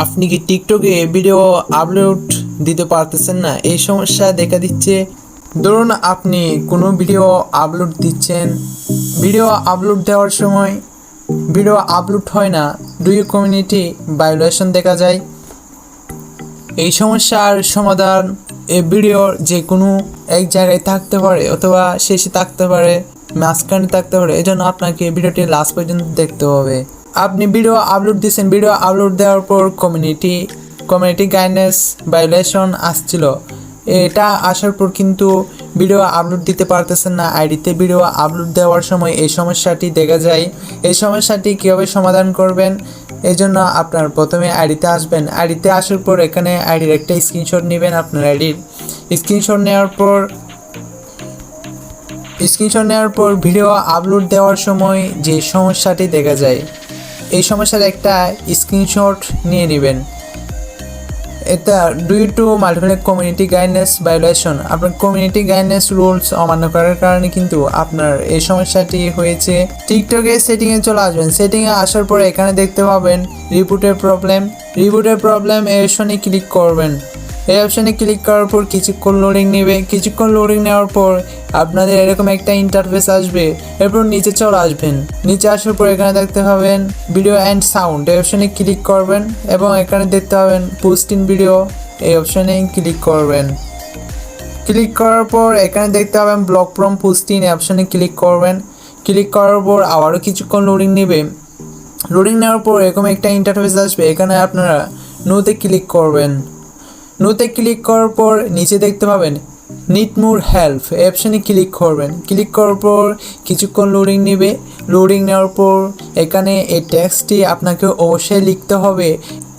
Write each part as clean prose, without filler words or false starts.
আপনি কি টিকটকে ভিডিও আপলোড দিতে পারতেছেন না? এই সমস্যা দেখা দিচ্ছে। ধরুন আপনি কোনো ভিডিও আপলোড দিচ্ছেন, ভিডিও আপলোড দেওয়ার সময় ভিডিও আপলোড হয় না, কমিউনিটি ভায়োলেশন দেখা যায়। এই সমস্যার সমাধান এই ভিডিওর যে কোনো এক জায়গায় থাকতে পারে অথবা শেষে থাকতে পারে, মাঝখানে থাকতে পারে। এই জন্য আপনাকে ভিডিওটি লাস্ট পর্যন্ত দেখতে হবে। আপনি ভিডিও আপলোড দিচ্ছেন, ভিডিও আপলোড দেওয়ার পর কমিউনিটি গাইডলাইন্স ভায়োলেশন আসছিল। এটা আসার পর কিন্তু ভিডিও আপলোড দিতে পারতেছেন না। আইডিতে ভিডিও আপলোড দেওয়ার সময় এই সমস্যাটি দেখা যায়। এই সমস্যাটি কীভাবে সমাধান করবেন? এই জন্য আপনার প্রথমে আইডিতে আসবেন। আইডিতে আসার পর এখানে আইডির একটা স্ক্রিনশট নেবেন। আপনার আইডির স্ক্রিনশট নেওয়ার পর ভিডিও আপলোড দেওয়ার সময় যে সমস্যাটি দেখা যায়, এই সমস্যার একটা স্ক্রিনশট নিয়ে নেবেন। এটা due to multiple community guidelines violation, আপনার কমিউনিটি গাইডলাইন্স রুলস অমান্য করার কারণে কিন্তু আপনার এই সমস্যাটি হয়েছে। টিকটকে সেটিংয়ে চলে আসবেন। সেটিংয়ে আসার পরে এখানে দেখতে পাবেন রিপোর্টের প্রবলেম এই অপশনে ক্লিক করবেন। এই অপশনে ক্লিক করার পর কিছুক্ষণ লোডিং নেবে। কিছুক্ষণ লোডিং নেওয়ার পর আপনাদের এরকম একটা ইন্টারফেস আসবে। এরপর নিচে চলে আসবেন। নিচে আসার পর এখানে দেখতে পাবেন ভিডিও অ্যান্ড সাউন্ড, এই অপশনে ক্লিক করবেন এবং এখানে দেখতে পাবেন পোস্ট ইন ভিডিও, এই অপশনে ক্লিক করবেন। ক্লিক করার পর এখানে দেখতে পাবেন ব্লক ফ্রম পোস্ট ইন, এই অপশনে ক্লিক করবেন। ক্লিক করার পর আবারও কিছুক্ষণ লোডিং নেবে। লোডিং নেওয়ার পর এরকম একটা ইন্টারফেস আসবে। এখানে আপনারা নোতে ক্লিক করবেন। নোতে ক্লিক করার পর নিচে দেখতে পাবেন নিড মোর হেল্প, এই অপশানে ক্লিক করবেন। ক্লিক করার পর কিছুক্ষণ লোডিং নেবে। লোডিং নেওয়ার পর এখানে এই টেক্সটটি আপনাকে অবশ্যই লিখতে হবে।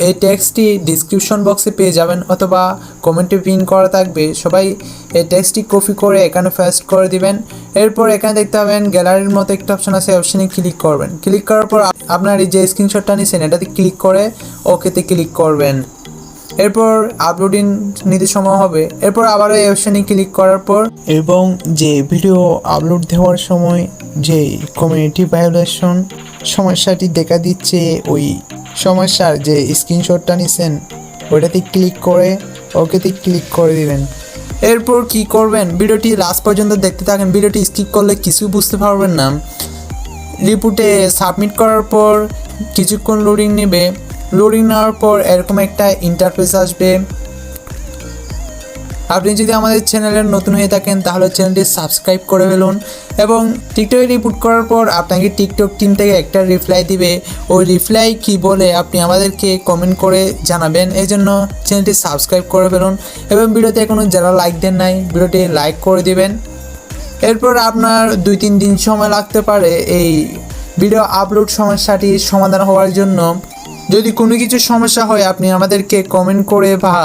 এই টেক্সটটি ডিসক্রিপশন বক্সে পেয়ে যাবেন অথবা কমেন্টে পিন করা থাকবে। সবাই এই টেক্সটটি কপি করে এখানে পেস্ট করে দিবেন। এরপর এখানে দেখতে পাবেন গ্যালারির মতো একটা অপশান আছে, অপশানে ক্লিক করবেন। ক্লিক করার পর আপনার এই যে স্ক্রিনশটটা নিয়েছেন এটাতে ক্লিক করে ওকেতে ক্লিক করবেন। এরপর আপলোডিং নিতে সময় হবে। এরপর আবারও এই অপশানে ক্লিক করার পর এবং যে ভিডিও আপলোড দেওয়ার সময় যে কমিউনিটি ভায়োলেশন সমস্যাটি দেখা দিচ্ছে, ওই সমস্যার যে স্ক্রিনশটটা নিছেন ওইটাতে ক্লিক করে ওকেতে ক্লিক করে দিবেন। এরপর কি করবেন? ভিডিওটি লাস্ট পর্যন্ত দেখতে থাকেন। ভিডিওটি স্কিপ করলে কিছু বুঝতে পারবেন না। রিপোর্টে সাবমিট করার পর কিছুক্ষণ লোডিং নেবে। লোডিং নেওয়ার পর এরকম একটা ইন্টারফেস আসবে। আপনি যদি আমাদের চ্যানেলের নতুন হয়ে থাকেন তাহলে চ্যানেলটি সাবস্ক্রাইব করে ফেলুন এবং টিকটকে রিপোর্ট করার পর আপনাকে টিকটক টিম থেকে একটা রিপ্লাই দিবে। ওই রিপ্লাই কি বলে আপনি আমাদেরকে কমেন্ট করে জানাবেন। এই জন্য চ্যানেলটি সাবস্ক্রাইব করে ফেলুন এবং ভিডিওতে এখনও যারা লাইক দেন নাই ভিডিওটি লাইক করে দিবেন। এরপর আপনার 2-3 দিন সময় লাগতে পারে এই ভিডিও আপলোড সমস্যাটি সমাধান হওয়ার জন্য। যদি কোনো কিছু সমস্যা হয় আপনি আমাদেরকে কমেন্ট করে বা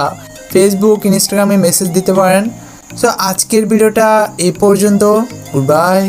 ফেসবুক ইনস্টাগ্রামে মেসেজ দিতে পারেন। সো আজকের ভিডিওটা এই পর্যন্ত। Good bye.